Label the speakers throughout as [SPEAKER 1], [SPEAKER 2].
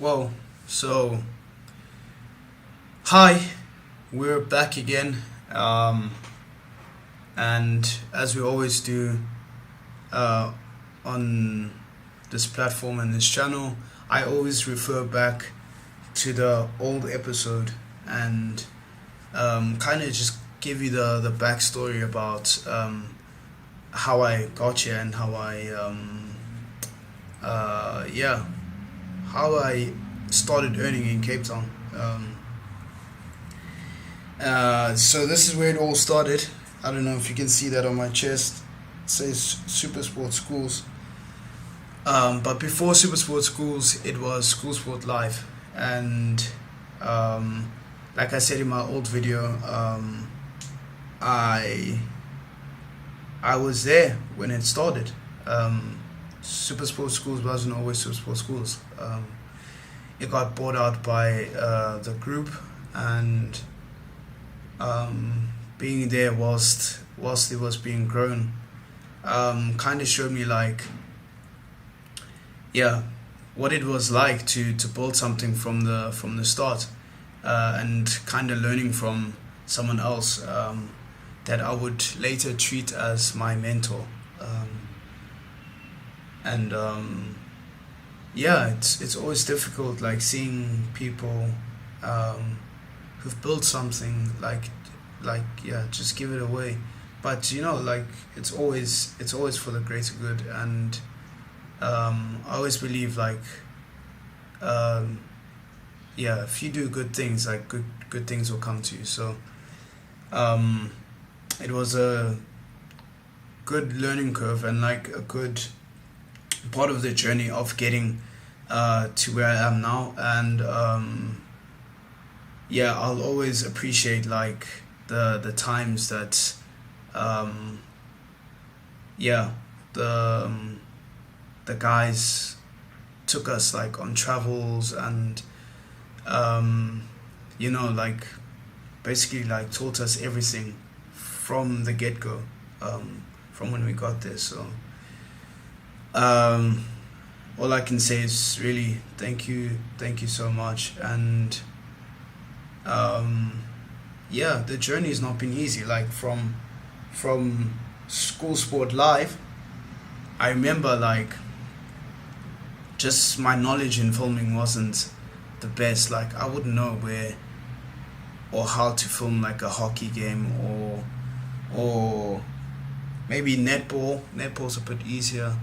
[SPEAKER 1] Well, so hi, we're back again, and as we always do uh, on this platform and this channel, I always refer back to the old episode and kind of just give you the backstory about how I got here and yeah, how I started earning in Cape Town. So this is where it all started. I don't know if you can see that on my chest. It says Supersport Schools. But before Supersport Schools, it was School Sport Live, and um, like I said in my old video, I I was there when it started. Supersport Schools wasn't always Supersport Schools. It got bought out by the group, and being there whilst it was being grown, kind of showed me like, yeah, what it was like to build something from the start, and kind of learning from someone else that I would later treat as my mentor. And Yeah, it's always difficult, like seeing people um, who've built something like yeah, just give it away. But like it's always for the greater good, and I always believe like um, yeah, if you do good things, like good things will come to you. So um, it was a good learning curve and like a good part of the journey of getting to where I am now. And yeah, I'll always appreciate like the times that um, yeah, the guys took us like on travels, and like basically like taught us everything from the get go, from when we got there. So um, all I can say is really thank you so much. And um, yeah, the journey has not been easy. Like from School Sport Live, I remember like just my knowledge in filming wasn't the best. Like I wouldn't know where or how to film like a hockey game, or maybe netball. Netball's a bit easier,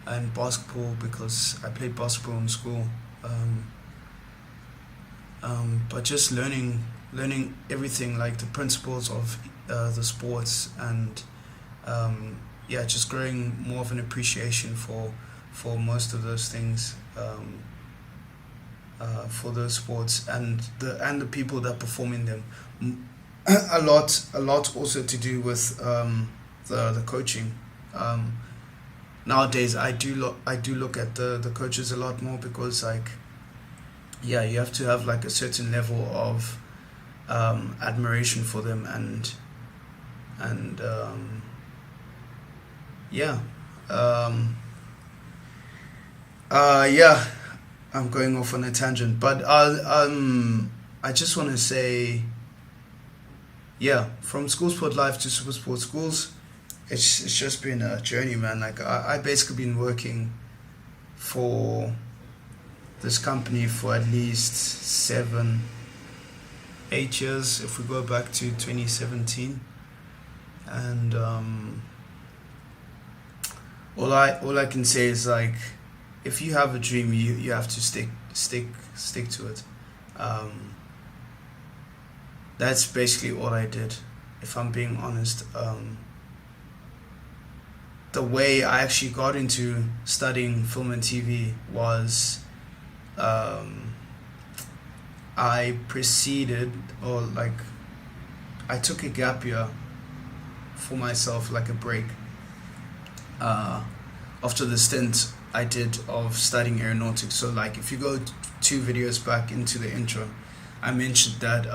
[SPEAKER 1] and basketball because I played basketball in school. Um, but just learning everything like the principles of the sports, and yeah, just growing more of an appreciation for most of those things, for those sports and the people that perform in them. A lot also to do with the coaching. Um, Nowadays I do look at the coaches a lot more, because like yeah, you have to have like a certain level of admiration for them, and yeah, um, yeah, I'm going off on a tangent, but I just want to say, yeah, from School Sport Life to Super Sport Schools, it's just been a journey, man. Like I basically been working for this company for at least 7, 8 years, if we go back to 2017. And all I can say is like, if you have a dream, you have to stick to it. um, that's basically all I did, if I'm being honest. The way I actually got into studying film and TV was, um, I preceded, or like I took a gap year for myself, like a break, uh, after the stint I did of studying aeronautics. So like if you go 2 videos back into the intro, I mentioned that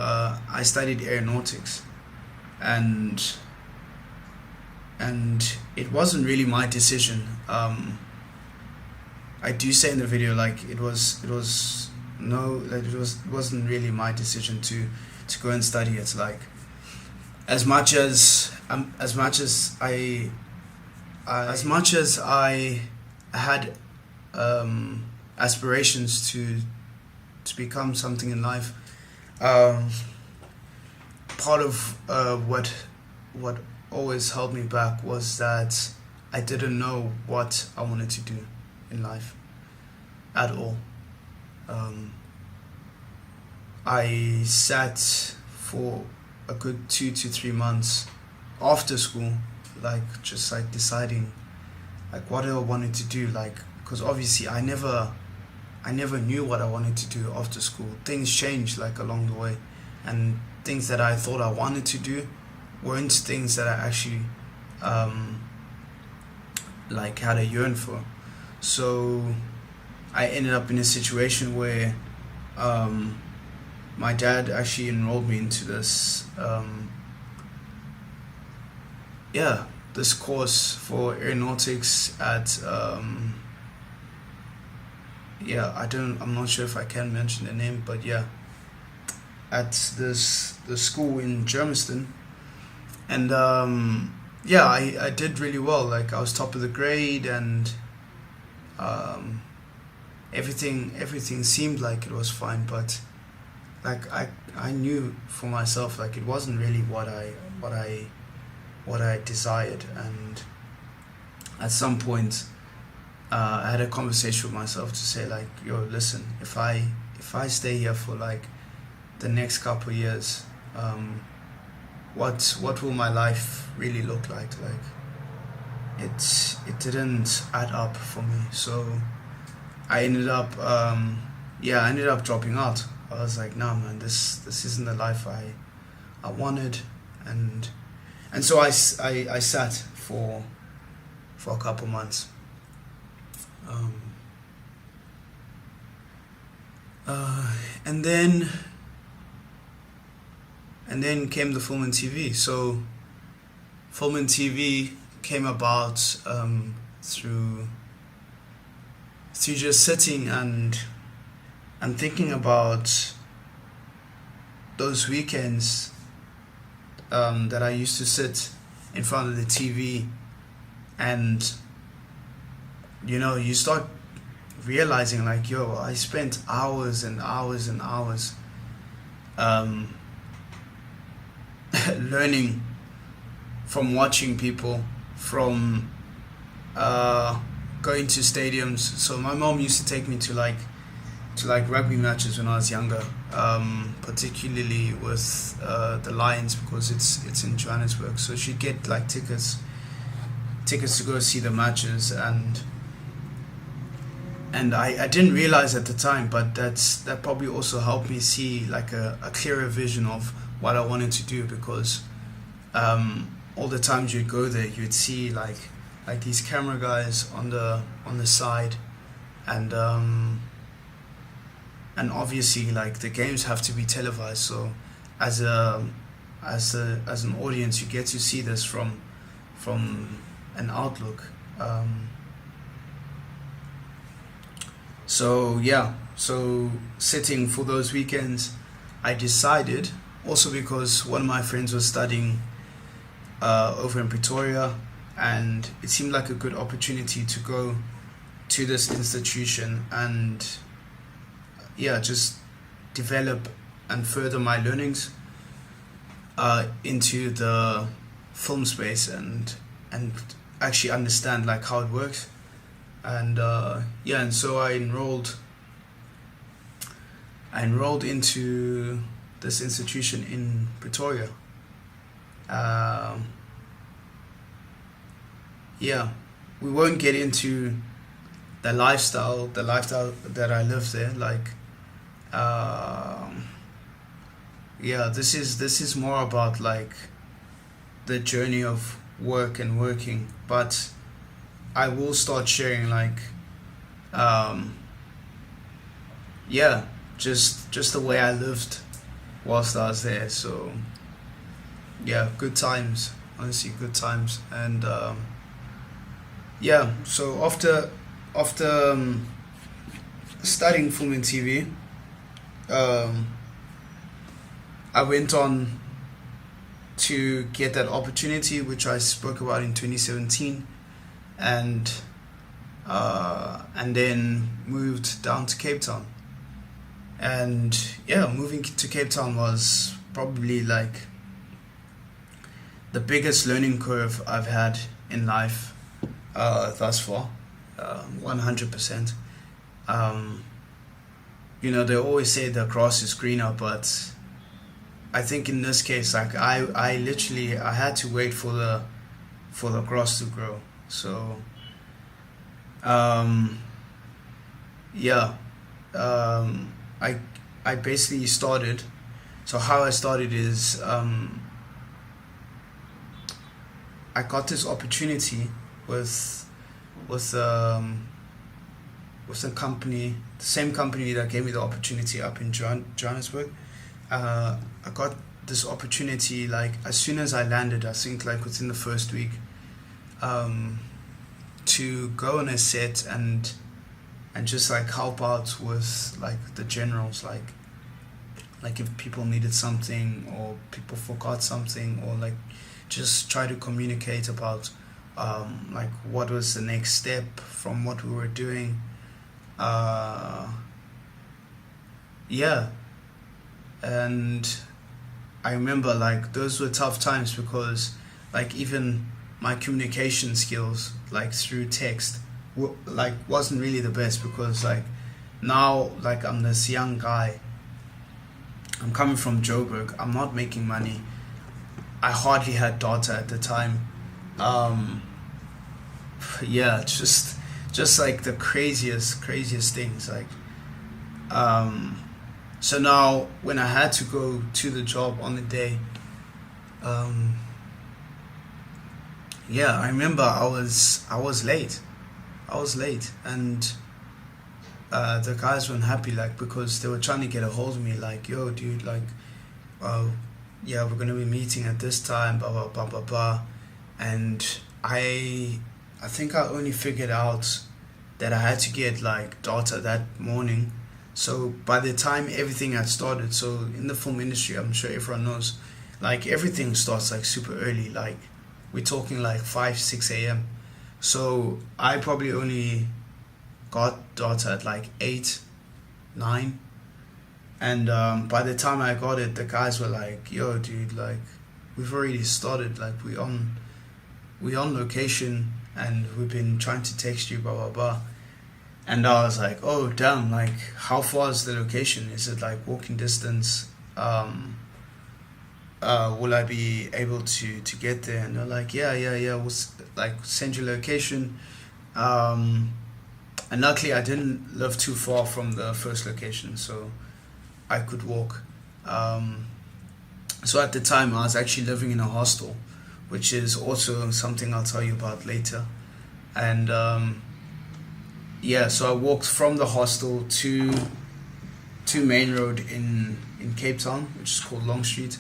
[SPEAKER 1] I studied aeronautics, and it wasn't really my decision. I do say in the video, like, it was no, like, it wasn't really my decision to go and study it. Like, as much as I had aspirations to become something in life, um, part of what always held me back was that I didn't know what I wanted to do in life at all. Um, I sat for a good 2 to 3 months after school, like, just like deciding like what I wanted to do, like, because obviously I never knew what I wanted to do after school. Things changed like along the way, and things that I thought I wanted to do weren't things that I actually um, like had a yearn for. So I ended up in a situation where um, my dad actually enrolled me into yeah, this course for aeronautics at yeah, I'm not sure if I can mention the name, but yeah, at the school in Germiston. And yeah, I did really well. Like, I was top of the grade, and um, everything seemed like it was fine, but like I knew for myself, like, it wasn't really what I desired. And at some point, I had a conversation with myself to say, like, yo, listen, if I stay here for like the next couple of years, what will my life really look like? Like, it didn't add up for me. So I ended up I ended up dropping out. I was like, no, man, this isn't the life I wanted. And so I sat for a couple months. Um, and then came the film and TV. So film and TV came about through just sitting and thinking about those weekends that I used to sit in front of the TV, and you start realizing, like, yo, I spent hours and hours and hours learning from watching people, from going to stadiums. So my mom used to take me to rugby matches when I was younger, particularly with the Lions, because it's in Johannesburg. So she'd get like tickets to go see the matches, and I didn't realize at the time, but that probably also helped me see like a clearer vision of what I wanted to do, because all the times you'd go there, you'd see like these camera guys on the side, and obviously, like, the games have to be televised. So as an audience, you get to see this from an outlook. So yeah, so sitting for those weekends, I decided, also because one of my friends was studying over in Pretoria, and it seemed like a good opportunity to go to this institution and just develop and further my learnings into the film space, and actually understand like how it works. And and so I enrolled into this institution in Pretoria. We won't get into the lifestyle that I lived there. Like, this is more about like the journey of work and working, but I will start sharing like just the way I lived whilst I was there. So yeah, good times, honestly, good times. And so after studying film and TV, um, I went on to get that opportunity, which I spoke about in 2017, and then moved down to Cape Town. And yeah, moving to Cape Town was probably like the biggest learning curve I've had in life thus far, 100%. Um, they always say the grass is greener, but I think in this case, like I literally I had to wait for the grass to grow. So um, yeah, I I basically started. So how I started is I got this opportunity with with um, with a company, the same company that gave me the opportunity up in Johannesburg. I got this opportunity like as soon as I landed. I think like within the first week, um, to go on a set and just like help out with like the generals, like if people needed something or people forgot something, or like just try to communicate about like what was the next step from what we were doing. uh, yeah, and I remember like those were tough times because like even my communication skills like through text like wasn't really the best, because like now like I'm this young guy, I'm coming from Joburg, I'm not making money, I hardly had data at the time. um yeah, just like the craziest things, like um so now when I had to go to the job on the day, um yeah, I remember I was late. I was late, and the guys weren't happy, like because they were trying to get a hold of me, like, yo, dude, like, uh, yeah, we're gonna be meeting at this time, blah blah blah blah blah, and I think I only figured out that I had to get like data that morning. So by the time everything had started, so in the film industry, I'm sure everyone knows, like everything starts like super early, like we're talking like 5 6 a.m. So I probably only got data at like 8 9, and by the time I got it, the guys were like, yo, dude, like we've already started, like we on location, and we've been trying to text you, blah blah blah. And I was like, oh damn, like how far is the location? Is it like walking distance? Will I be able to get there? And they're like, yeah, we'll like send you location. Um, and luckily I didn't live too far from the first location, so I could walk. Um, so at the time I was actually living in a hostel, which is also something I'll tell you about later. And yeah, so I walked from the hostel to Main Road in Cape Town, which is called Long Street.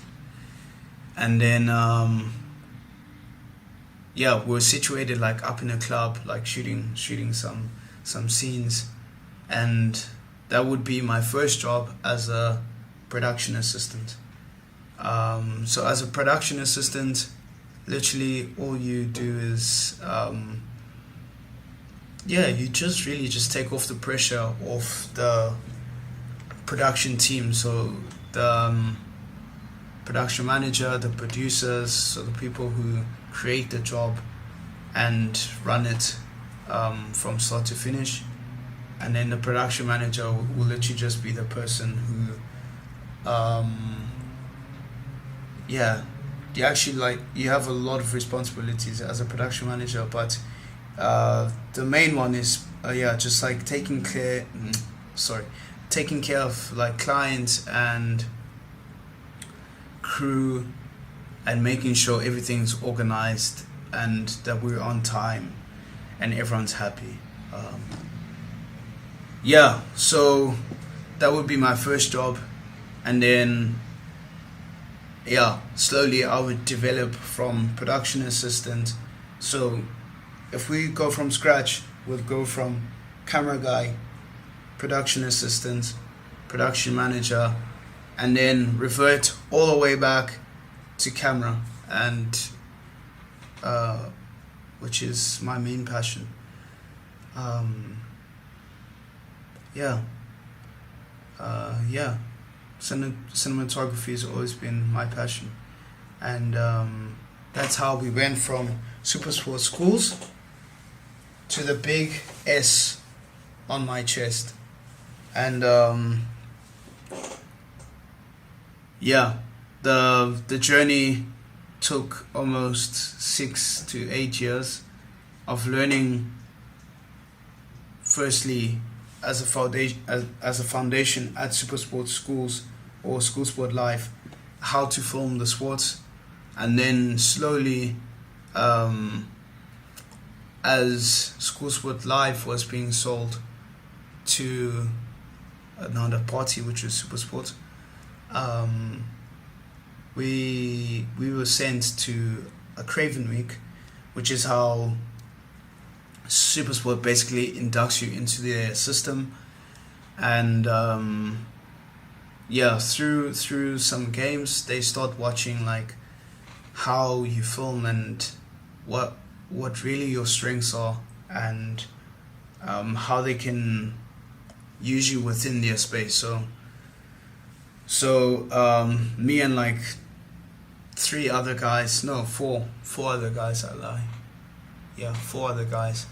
[SPEAKER 1] And then yeah, we're situated like up in a club, like shooting some scenes, and that would be my first job as a production assistant. So as a production assistant, literally all you do is yeah, you just really just take off the pressure off the production team. So the production manager, the producers, so the people who create the job and run it from start to finish. And then the production manager will literally just be the person who, yeah, you actually like you have a lot of responsibilities as a production manager, but the main one is yeah, just like taking care of like clients and crew, and making sure everything's organized and that we're on time and everyone's happy. Um, yeah, so that would be my first job, and then yeah, slowly I would develop from production assistant. So if we go from scratch, we'll go from camera guy, production assistant, production manager, and then revert all the way back to camera, and which is my main passion. Um, yeah, yeah. Cinematography has always been my passion, and that's how we went from Supersport Schools to the big S on my chest, and yeah, the journey took almost 6 to 8 years of learning. Firstly, as a foundation at Supersport Schools or School Sport Life, how to film the sports, and then slowly, as School Sport Life was being sold to another party, which was Supersport, we were sent to a Craven Week, which is how Supersport basically inducts you into their system, and yeah, through some games they start watching like how you film and what really your strengths are, and how they can use you within their space. So me and like four other guys, I lie. Yeah, four other guys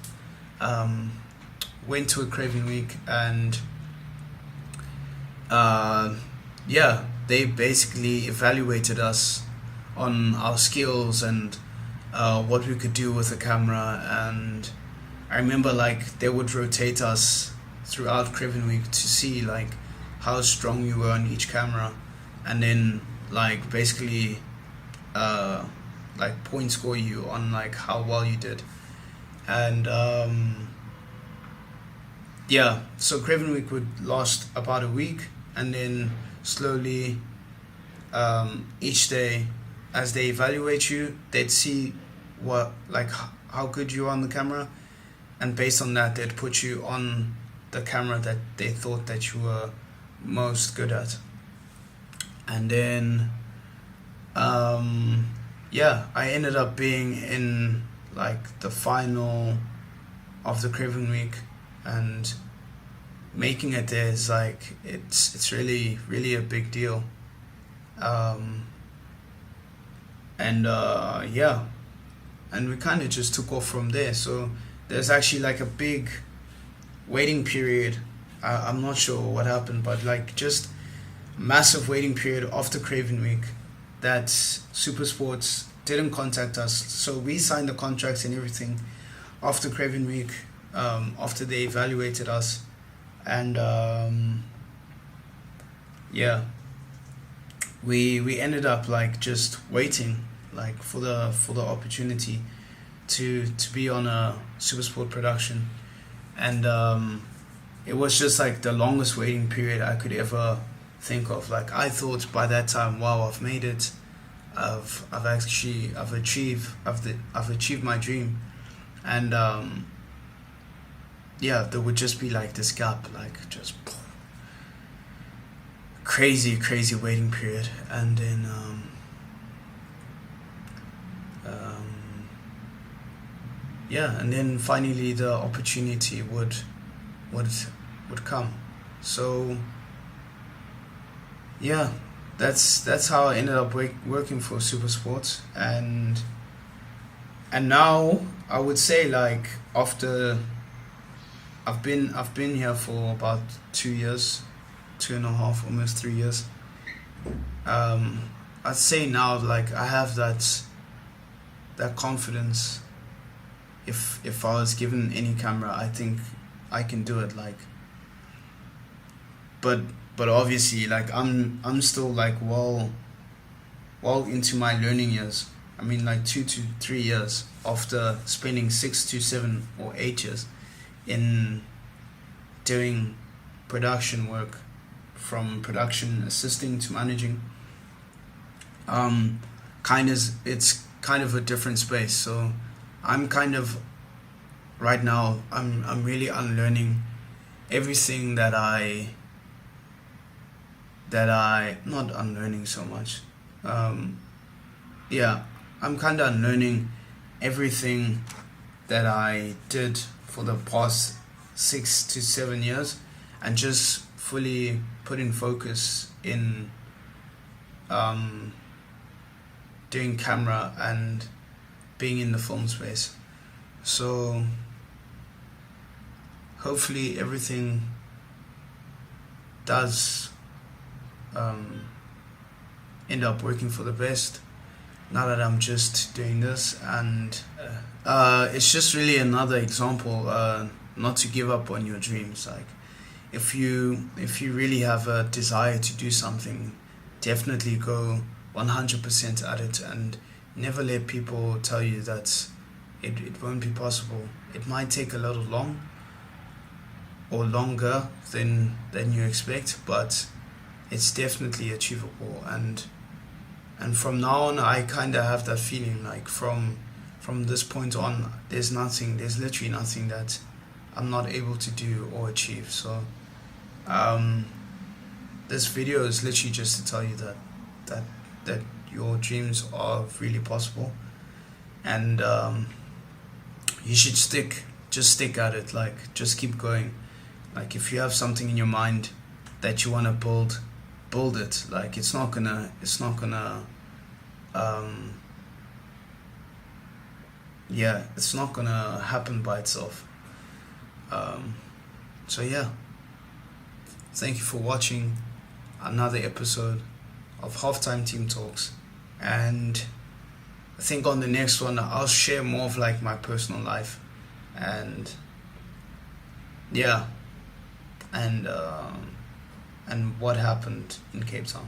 [SPEAKER 1] went to a Craven Week, and yeah, they basically evaluated us on our skills and what we could do with a camera. And I remember like they would rotate us throughout Craven Week to see like how strong you were on each camera, and then like basically like point score you on like how well you did. And yeah, so Craven Week would last about a week, and then slowly each day as they evaluate you, they'd see what like how good you are on the camera, and based on that they'd put you on the camera that they thought that you were most good at. And then yeah, I ended up being in like the final of the Craven Week, and making it there is like it's really a big deal. And yeah, and we kind of just took off from there. So there's actually like a big waiting period. I'm not sure what happened, but like just massive waiting period after Craven Week that Supersports didn't contact us. So we signed the contracts and everything after Craven Week, after they evaluated us, and yeah, we ended up like just waiting like for the opportunity to be on a Supersport production. And it was just like the longest waiting period I could ever think of. Like I thought by that time, wow, I've made it. I've achieved my dream. And yeah, there would just be like this gap, like just crazy waiting period. And then yeah, and then finally the opportunity would come. So yeah, that's how I ended up working for Supersport. And now I would say like after I've been here for about 2 years, 2.5, almost 3 years. I'd say now like I have that confidence. If I was given any camera, I think I can do it. Like, but obviously like I'm still like well into my learning years. I mean like 2 to 3 years after spending 6 to 7 or 8 years in doing production work, from production assisting to managing. It's kind of a different space. So I'm kind of right now I'm really unlearning everything that I not unlearning so much. Um, yeah, I'm kind of unlearning everything that I did for the past 6 to 7 years, and just fully putting focus in um, doing camera and being in the film space. So hopefully everything does um, end up working for the best. Now that I'm just doing this, and it's just really another example, not to give up on your dreams. Like, if you really have a desire to do something, definitely go 100% at it, and never let people tell you that it won't be possible. It might take a little long or longer than you expect, but it's definitely achievable. And from now on, I kind of have that feeling like from this point on, there's literally nothing that I'm not able to do or achieve. So um, this video is literally just to tell you that that your dreams are really possible, and you should just stick at it. Like, just keep going. Like, if you have something in your mind that you want to build it. Like, it's not gonna um yeah, it's not gonna happen by itself. um so yeah, thank you for watching another episode of Halftime Team Talks. And I think on the next one I'll share more of like my personal life, and yeah, and what happened in Cape Town.